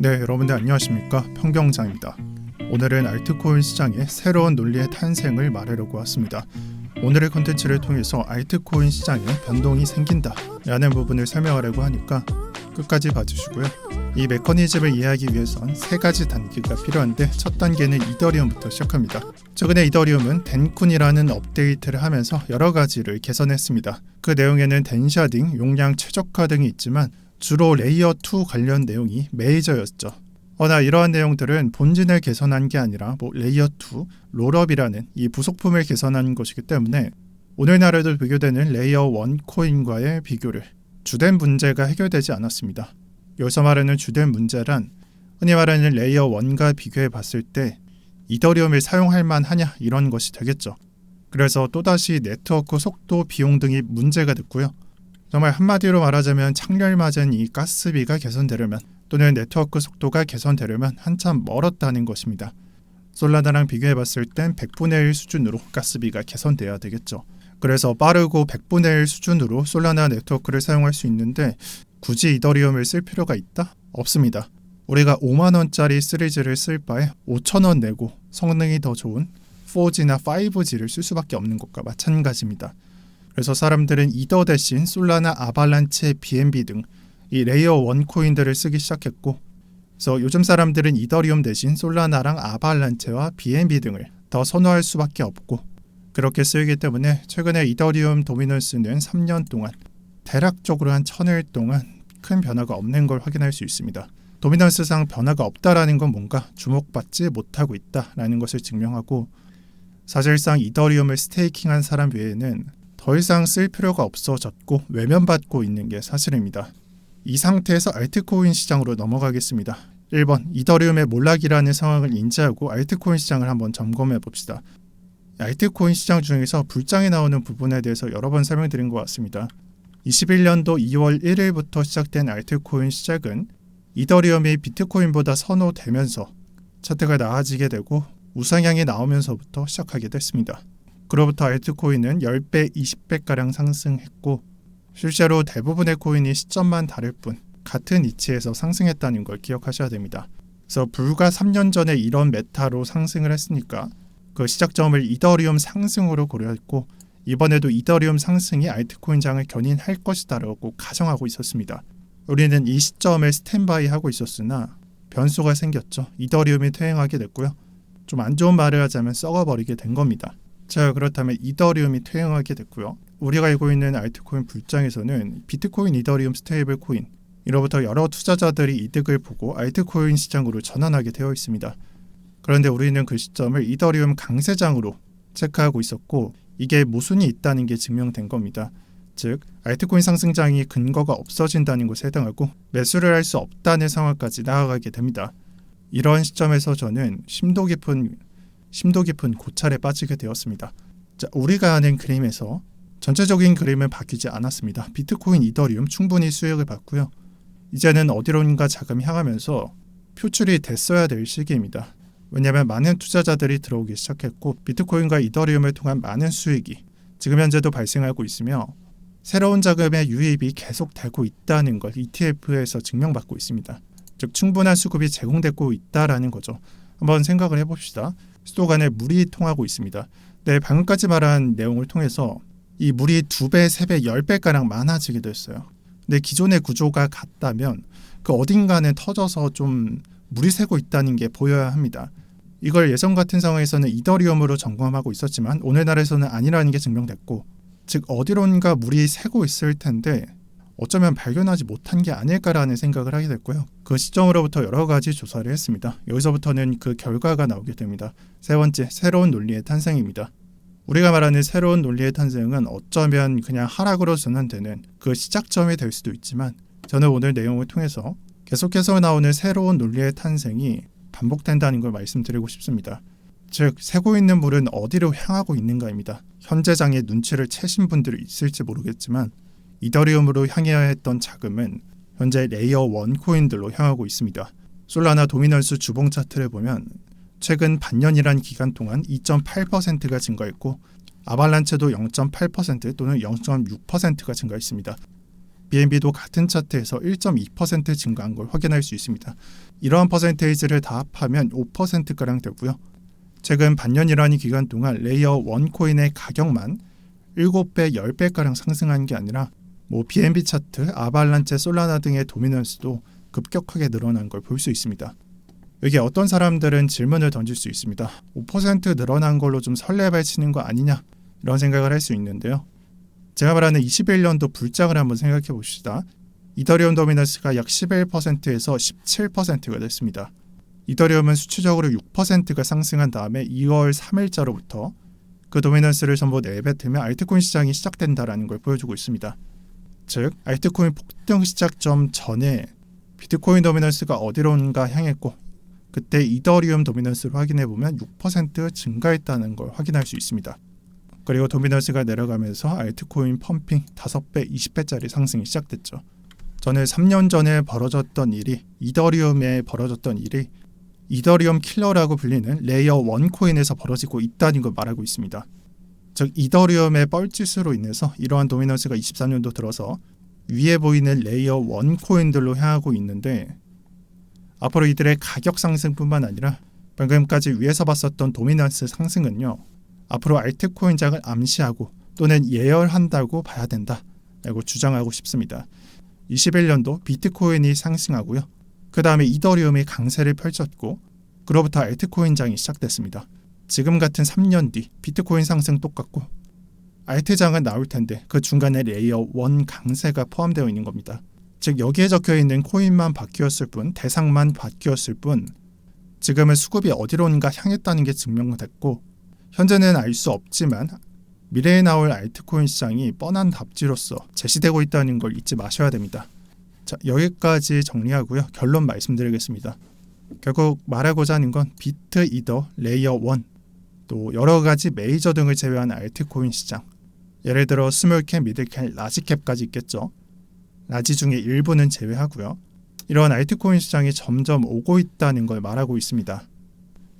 네, 여러분들 안녕하십니까? 평경장입니다. 오늘은 알트코인 시장의 새로운 논리의 탄생을 말하려고 왔습니다. 오늘의 컨텐츠를 통해서 알트코인 시장에 변동이 생긴다 라는 부분을 설명하려고 하니까 끝까지 봐주시고요. 이 메커니즘을 이해하기 위해선 세 가지 단계가 필요한데, 첫 단계는 이더리움부터 시작합니다. 최근에 이더리움은 덴쿤이라는 업데이트를 하면서 여러 가지를 개선했습니다. 그 내용에는 덴샤딩, 용량 최적화 등이 있지만 주로 레이어 2 관련 내용이 메이저였죠. 허나 이러한 내용들은 본진을 개선한 게 아니라 레이어 2, 롤업이라는 이 부속품을 개선한 것이기 때문에 오늘날에도 비교되는 레이어 1 코인과의 비교를 주된 문제가 해결되지 않았습니다. 여기서 말하는 주된 문제란 흔히 말하는 레이어 1과 비교해 봤을 때 이더리움을 사용할 만하냐 이런 것이 되겠죠. 그래서 또다시 네트워크 속도, 비용 등이 문제가 됐고요. 정말 한마디로 말하자면 창렬맞은 이 가스비가 개선되려면 또는 네트워크 속도가 개선되려면 한참 멀었다는 것입니다. 솔라나랑 비교해봤을 땐 100분의 1 수준으로 가스비가 개선돼야 되겠죠. 그래서 빠르고 100분의 1 수준으로 솔라나 네트워크를 사용할 수 있는데 굳이 이더리움을 쓸 필요가 있다? 없습니다. 우리가 5만원짜리 시리즈를 쓸 바에 5,000원 내고 성능이 더 좋은 4G나 5G를 쓸 수밖에 없는 것과 마찬가지입니다. 그래서 사람들은 이더 대신 솔라나, 아발란체, BNB 등 이 레이어 1 코인들을 쓰기 시작했고, 그래서 요즘 사람들은 이더리움 대신 솔라나랑 아발란체와 BNB 등을 더 선호할 수밖에 없고, 그렇게 쓰이기 때문에 최근에 이더리움 도미넌스는 3년 동안 대략적으로 한 1000일 동안 큰 변화가 없는 걸 확인할 수 있습니다. 도미넌스상 변화가 없다라는 건 뭔가 주목받지 못하고 있다라는 것을 증명하고, 사실상 이더리움을 스테이킹한 사람 외에는 더 이상 쓸 필요가 없어졌고 외면받고 있는 게 사실입니다. 이 상태에서 알트코인 시장으로 넘어가겠습니다. 1번, 이더리움의 몰락이라는 상황을 인지하고 알트코인 시장을 한번 점검해 봅시다. 알트코인 시장 중에서 불장이 나오는 부분에 대해서 여러 번 설명드린 것 같습니다. 21년도 2월 1일부터 시작된 알트코인 시작은 이더리움이 비트코인보다 선호되면서 차트가 나아지게 되고 우상향이 나오면서부터 시작하게 됐습니다. 그로부터 알트코인은 10배, 20배가량 상승했고, 실제로 대부분의 코인이 시점만 다를 뿐 같은 이치에서 상승했다는 걸 기억하셔야 됩니다. 그래서 불과 3년 전에 이런 메타로 상승을 했으니까 그 시작점을 이더리움 상승으로 고려했고, 이번에도 이더리움 상승이 알트코인장을 견인할 것이다라고 가정하고 있었습니다. 우리는 이 시점을 스탠바이 하고 있었으나 변수가 생겼죠. 이더리움이 퇴행하게 됐고요. 좀 안 좋은 말을 하자면 썩어버리게 된 겁니다. 자, 그렇다면 이더리움이 퇴행하게 됐고요. 우리가 알고 있는 알트코인 불장에서는 비트코인, 이더리움, 스테이블 코인 이로부터 여러 투자자들이 이득을 보고 알트코인 시장으로 전환하게 되어 있습니다. 그런데 우리는 그 시점을 이더리움 강세장으로 체크하고 있었고, 이게 모순이 있다는 게 증명된 겁니다. 즉, 알트코인 상승장이 근거가 없어진다는 것에 해당하고 매수를 할 수 없다는 상황까지 나아가게 됩니다. 이런 시점에서 저는 심도 깊은 고찰에 빠지게 되었습니다. 자, 우리가 아는 그림에서 전체적인 그림은 바뀌지 않았습니다. 비트코인, 이더리움 충분히 수익을 봤고요. 이제는 어디론가 자금이 향하면서 표출이 됐어야 될 시기입니다. 왜냐하면 많은 투자자들이 들어오기 시작했고, 비트코인과 이더리움을 통한 많은 수익이 지금 현재도 발생하고 있으며 새로운 자금의 유입이 계속되고 있다는 걸 ETF에서 증명받고 있습니다. 즉, 충분한 수급이 제공되고 있다라는 거죠. 한번 생각을 해봅시다. 수도 간에 물이 통하고 있습니다. 네, 방금까지 말한 내용을 통해서 이 물이 2배, 3배, 10배가량 많아지게 됐어요. 근데 기존의 구조가 같다면 그 어딘가는 터져서 좀 물이 새고 있다는 게 보여야 합니다. 이걸 예전 같은 상황에서는 이더리움으로 점검하고 있었지만 오늘날에서는 아니라는 게 증명됐고, 즉 어디론가 물이 새고 있을 텐데 어쩌면 발견하지 못한 게 아닐까라는 생각을 하게 됐고요. 그 시점으로부터 여러 가지 조사를 했습니다. 여기서부터는 그 결과가 나오게 됩니다. 세 번째, 새로운 논리의 탄생입니다. 우리가 말하는 새로운 논리의 탄생은 어쩌면 그냥 하락으로 전환되는 그 시작점이 될 수도 있지만, 저는 오늘 내용을 통해서 계속해서 나오는 새로운 논리의 탄생이 반복된다는 걸 말씀드리고 싶습니다. 즉, 새고 있는 물은 어디로 향하고 있는가입니다. 현재 장에 눈치를 채신 분들이 있을지 모르겠지만 이더리움으로 향해야 했던 자금은 현재 레이어 1 코인들로 향하고 있습니다. 솔라나 도미넌스 주봉 차트를 보면 최근 반년이란 기간 동안 2.8%가 증가했고, 아발란체도 0.8% 또는 0.6%가 증가했습니다. BNB도 같은 차트에서 1.2% 증가한 걸 확인할 수 있습니다. 이러한 퍼센테이지를 다 합하면 5%가량 되고요. 최근 반년이라는 기간 동안 레이어 1 코인의 가격만 7배, 10배가량 상승한 게 아니라 BNB 차트, 아발란체, 솔라나 등의 도미넌스도 급격하게 늘어난 걸 볼 수 있습니다. 여기 어떤 사람들은 질문을 던질 수 있습니다. 5% 늘어난 걸로 좀 설레발치는 거 아니냐, 이런 생각을 할 수 있는데요. 제가 말하는 21년도 불장을 한번 생각해 봅시다. 이더리움 도미넌스가 약 11%에서 17%가 됐습니다. 이더리움은 수치적으로 6%가 상승한 다음에 2월 3일자로부터 그 도미넌스를 전부 내뱉으며 알트코인 시장이 시작된다라는 걸 보여주고 있습니다. 즉, 알트코인 폭등 시작점 전에 비트코인 도미넌스가 어디론가 향했고, 그때 이더리움 도미넌스를 확인해보면 6% 증가했다는 걸 확인할 수 있습니다. 그리고 도미넌스가 내려가면서 알트코인 펌핑 5배, 20배짜리 상승이 시작됐죠. 저는 3년 전에 벌어졌던 일이, 이더리움에 벌어졌던 일이 이더리움 킬러라고 불리는 레이어 1 코인에서 벌어지고 있다는 걸 말하고 있습니다. 즉, 이더리움의 뻘짓으로 인해서 이러한 도미넌스가 23년도 들어서 위에 보이는 레이어 1 코인들로 향하고 있는데, 앞으로 이들의 가격 상승뿐만 아니라 방금까지 위에서 봤었던 도미넌스 상승은요, 앞으로 알트코인장을 암시하고 또는 예열한다고 봐야 된다라고 주장하고 싶습니다. 21년도 비트코인이 상승하고요. 그 다음에 이더리움이 강세를 펼쳤고, 그로부터 알트코인장이 시작됐습니다. 지금 같은 3년 뒤 비트코인 상승 똑같고 알트장은 나올 텐데 그 중간에 레이어 1 강세가 포함되어 있는 겁니다. 즉, 여기에 적혀있는 코인만 바뀌었을 뿐, 대상만 바뀌었을 뿐, 지금은 수급이 어디론가 향했다는 게 증명됐고, 현재는 알 수 없지만 미래에 나올 알트코인 시장이 뻔한 답지로서 제시되고 있다는 걸 잊지 마셔야 됩니다. 자, 여기까지 정리하고요. 결론 말씀드리겠습니다. 결국 말하고자 하는 건 비트, 이더, 레이어 1, 또 여러 가지 메이저 등을 제외한 알트코인 시장, 예를 들어 스몰캡, 미들캡, 라지캡까지 있겠죠. 라지 중에 일부는 제외하고요. 이러한 알트코인 시장이 점점 오고 있다는 걸 말하고 있습니다.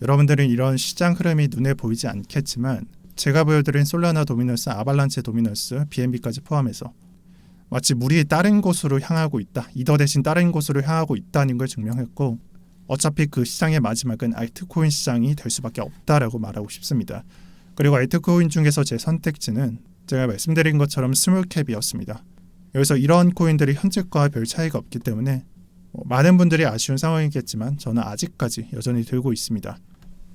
여러분들은 이런 시장 흐름이 눈에 보이지 않겠지만 제가 보여드린 솔라나 도미넌스, 아발란체 도미넌스, BNB까지 포함해서 마치 물이 다른 곳으로 향하고 있다, 이더 대신 다른 곳으로 향하고 있다는 걸 증명했고, 어차피 그 시장의 마지막은 알트코인 시장이 될 수밖에 없다라고 말하고 싶습니다. 그리고 알트코인 중에서 제 선택지는 제가 말씀드린 것처럼 스몰캡이었습니다. 여기서 이런 코인들이 현재과 별 차이가 없기 때문에 많은 분들이 아쉬운 상황이겠지만 저는 아직까지 여전히 들고 있습니다.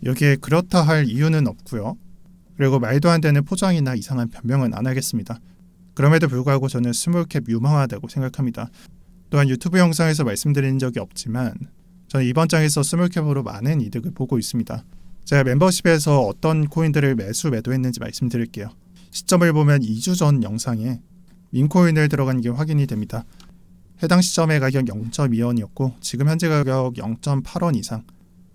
여기에 그렇다 할 이유는 없고요. 그리고 말도 안 되는 포장이나 이상한 변명은 안 하겠습니다. 그럼에도 불구하고 저는 스몰캡 유망하다고 생각합니다. 또한 유튜브 영상에서 말씀드린 적이 없지만 저는 이번 장에서 스몰캡으로 많은 이득을 보고 있습니다. 제가 멤버십에서 어떤 코인들을 매도했는지 말씀드릴게요. 시점을 보면 2주 전 영상에 민코인을 들어간 게 확인이 됩니다. 해당 시점의 가격 0.2원이었고 지금 현재 가격 0.8원 이상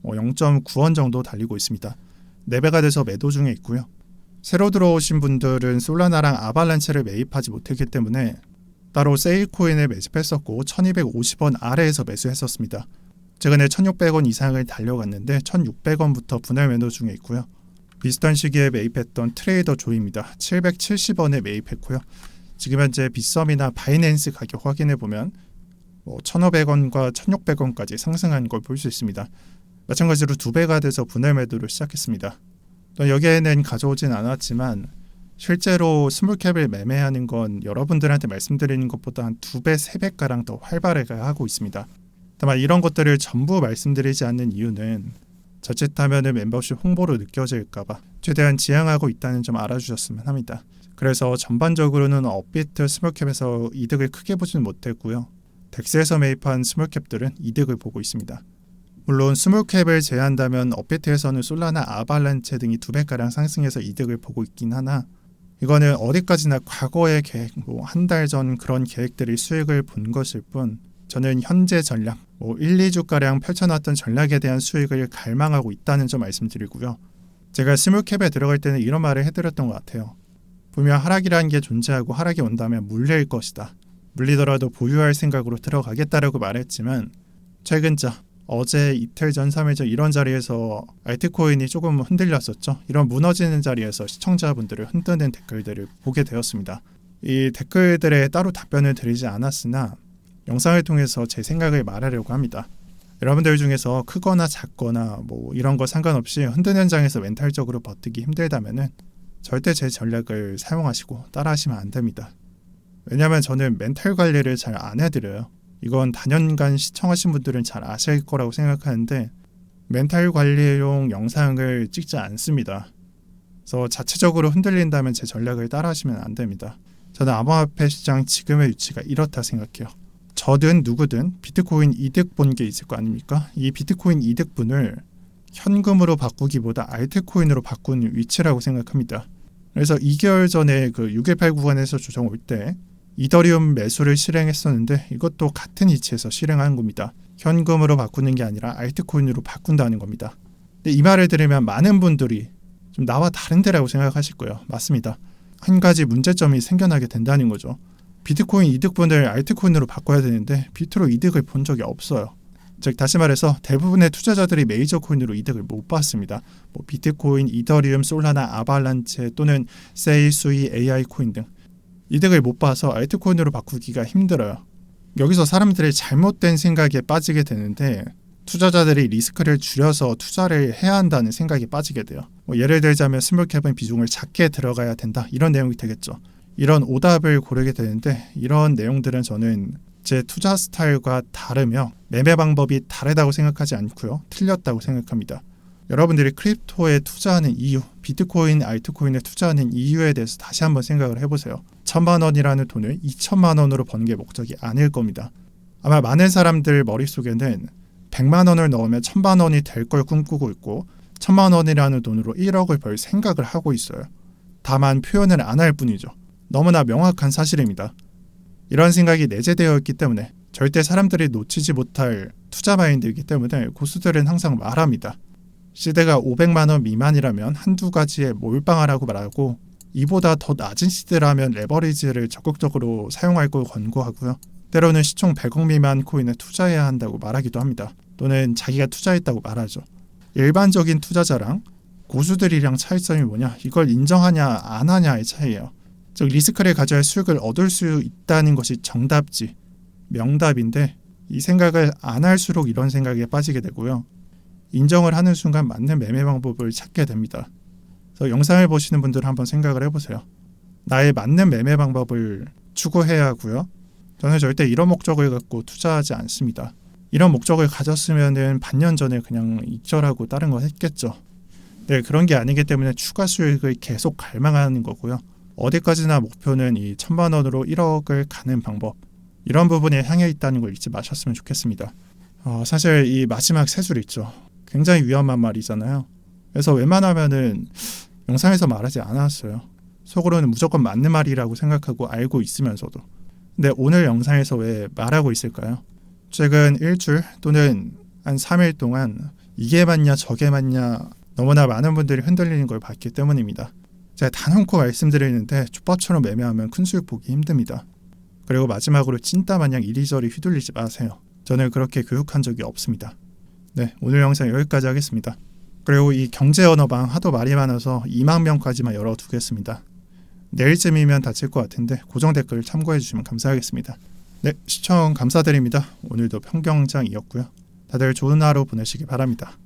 0.9원 정도 달리고 있습니다. 4배가 돼서 매도 중에 있고요. 새로 들어오신 분들은 솔라나랑 아발란체를 매입하지 못했기 때문에 따로 세일코인을 매집했었고 1250원 아래에서 매수했었습니다. 최근에 1600원 이상을 달려갔는데 1600원부터 분할 매도 중에 있고요. 비슷한 시기에 매입했던 트레이더 조입니다. 770원에 매입했고요. 지금 현재 빗썸이나 바이낸스 가격 확인해보면 1500원과 1600원까지 상승한 걸 볼 수 있습니다. 마찬가지로 2배가 돼서 분할 매도를 시작했습니다. 또 여기에는 가져오진 않았지만 실제로 스몰캡을 매매하는 건 여러분들한테 말씀드리는 것보다 한 2배, 3배가량 더 활발하게 하고 있습니다. 다만 이런 것들을 전부 말씀드리지 않는 이유는 자칫하면 멤버십 홍보로 느껴질까봐 최대한 지양하고 있다는 점 알아주셨으면 합니다. 그래서 전반적으로는 업비트 스몰캡에서 이득을 크게 보지는 못했고요. 덱스에서 매입한 스몰캡들은 이득을 보고 있습니다. 물론 스몰캡을 제외한다면 업비트에서는 솔라나, 아발란체 등이 2배가량 상승해서 이득을 보고 있긴 하나 이거는 어디까지나 과거의 계획, 한 달 전 그런 계획들이 수익을 본 것일 뿐 저는 현재 전략, 1, 2주가량 펼쳐놨던 전략에 대한 수익을 갈망하고 있다는 점 말씀드리고요. 제가 스몰캡에 들어갈 때는 이런 말을 해드렸던 것 같아요. 분명 하락이라는 게 존재하고 하락이 온다면 물릴 것이다. 물리더라도 보유할 생각으로 들어가겠다라고 말했지만 최근자, 어제, 이틀 전, 3일 전 이런 자리에서 알트코인이 조금 흔들렸었죠. 이런 무너지는 자리에서 시청자분들을 흔드는 댓글들을 보게 되었습니다. 이 댓글들에 따로 답변을 드리지 않았으나 영상을 통해서 제 생각을 말하려고 합니다. 여러분들 중에서 크거나 작거나 뭐 이런 거 상관없이 흔드는 장에서 멘탈적으로 버티기 힘들다면은 절대 제 전략을 사용하시고 따라하시면 안 됩니다. 왜냐하면 저는 멘탈 관리를 잘 안 해드려요. 이건 단연간 시청하신 분들은 잘 아실 거라고 생각하는데 멘탈 관리용 영상을 찍지 않습니다. 그래서 자체적으로 흔들린다면 제 전략을 따라하시면 안 됩니다. 저는 암호화폐 시장 지금의 위치가 이렇다 생각해요. 저든 누구든 비트코인 이득 본 게 있을 거 아닙니까? 이 비트코인 이득분을 현금으로 바꾸기보다 알트코인으로 바꾸는 위치라고 생각합니다. 그래서 2개월 전에 그 618 구간에서 조정 올 때 이더리움 매수를 실행했었는데 이것도 같은 위치에서 실행한 겁니다. 현금으로 바꾸는 게 아니라 알트코인으로 바꾼다는 겁니다. 근데 이 말을 들으면 많은 분들이 좀 나와 다른데라고 생각하실 거예요. 맞습니다. 한 가지 문제점이 생겨나게 된다는 거죠. 비트코인 이득분을 알트코인으로 바꿔야 되는데 비트로 이득을 본 적이 없어요. 즉 다시 말해서 대부분의 투자자들이 메이저 코인으로 이득을 못 봤습니다. 뭐 비트코인, 이더리움, 솔라나, 아발란체 또는 세일, 수이, AI 코인 등 이득을 못 봐서 알트코인으로 바꾸기가 힘들어요. 여기서 사람들이 잘못된 생각에 빠지게 되는데 투자자들이 리스크를 줄여서 투자를 해야 한다는 생각에 빠지게 돼요. 뭐 예를 들자면 스몰캡은 비중을 작게 들어가야 된다 이런 내용이 되겠죠. 이런 오답을 고르게 되는데 이런 내용들은 저는 제 투자 스타일과 다르며 매매 방법이 다르다고 생각하지 않고요. 틀렸다고 생각합니다. 여러분들이 크립토에 투자하는 이유, 비트코인, 알트코인에 투자하는 이유에 대해서 다시 한번 생각을 해보세요. 1,000만 원이라는 돈을 2,000만 원으로 버는 게 목적이 아닐 겁니다. 아마 많은 사람들 머릿속에는 100만 원을 넣으면 1,000만 원이 될 걸 꿈꾸고 있고 1,000만 원이라는 돈으로 1억을 벌 생각을 하고 있어요. 다만 표현을 안 할 뿐이죠. 너무나 명확한 사실입니다. 이런 생각이 내재되어 있기 때문에 절대 사람들이 놓치지 못할 투자 마인드이기 때문에 고수들은 항상 말합니다. 시드가 500만 원 미만이라면 한두 가지에 몰빵하라고 말하고 이보다 더 낮은 시드라면 레버리지를 적극적으로 사용할 걸 권고하고요. 때로는 시총 100억 미만 코인에 투자해야 한다고 말하기도 합니다. 또는 자기가 투자했다고 말하죠. 일반적인 투자자랑 고수들이랑 차이점이 뭐냐? 이걸 인정하냐 안 하냐의 차이예요. 즉 리스크를 가져야 수익을 얻을 수 있다는 것이 정답지 명답인데 이 생각을 안 할수록 이런 생각에 빠지게 되고요. 인정을 하는 순간 맞는 매매 방법을 찾게 됩니다. 그래서 영상을 보시는 분들은 한번 생각을 해보세요. 나의 맞는 매매 방법을 추구해야 하고요. 저는 절대 이런 목적을 갖고 투자하지 않습니다. 이런 목적을 가졌으면 반년 전에 그냥 익절하고 다른 거 했겠죠. 네, 그런 게 아니기 때문에 추가 수익을 계속 갈망하는 거고요. 어디까지나 목표는 이 1,000만 원으로 1억을 가는 방법 이런 부분에 향해 있다는 걸 잊지 마셨으면 좋겠습니다. 사실 이 마지막 세 줄 있죠. 굉장히 위험한 말이잖아요. 그래서 웬만하면은 영상에서 말하지 않았어요. 속으로는 무조건 맞는 말이라고 생각하고 알고 있으면서도. 근데 오늘 영상에서 왜 말하고 있을까요? 최근 일주일 또는 한 3일 동안 이게 맞냐 저게 맞냐 너무나 많은 분들이 흔들리는 걸 봤기 때문입니다. 제가 단언코 말씀드리는데 족밥처럼 매매하면 큰 수익 보기 힘듭니다. 그리고 마지막으로 찐따마냥 이리저리 휘둘리지 마세요. 저는 그렇게 교육한 적이 없습니다. 네, 오늘 영상 여기까지 하겠습니다. 그리고 이 경제 언어방 하도 말이 많아서 2만 명까지만 열어두겠습니다. 내일쯤이면 닫힐 것 같은데 고정 댓글 참고해 주시면 감사하겠습니다. 네, 시청 감사드립니다. 오늘도 평경장이었고요. 다들 좋은 하루 보내시기 바랍니다.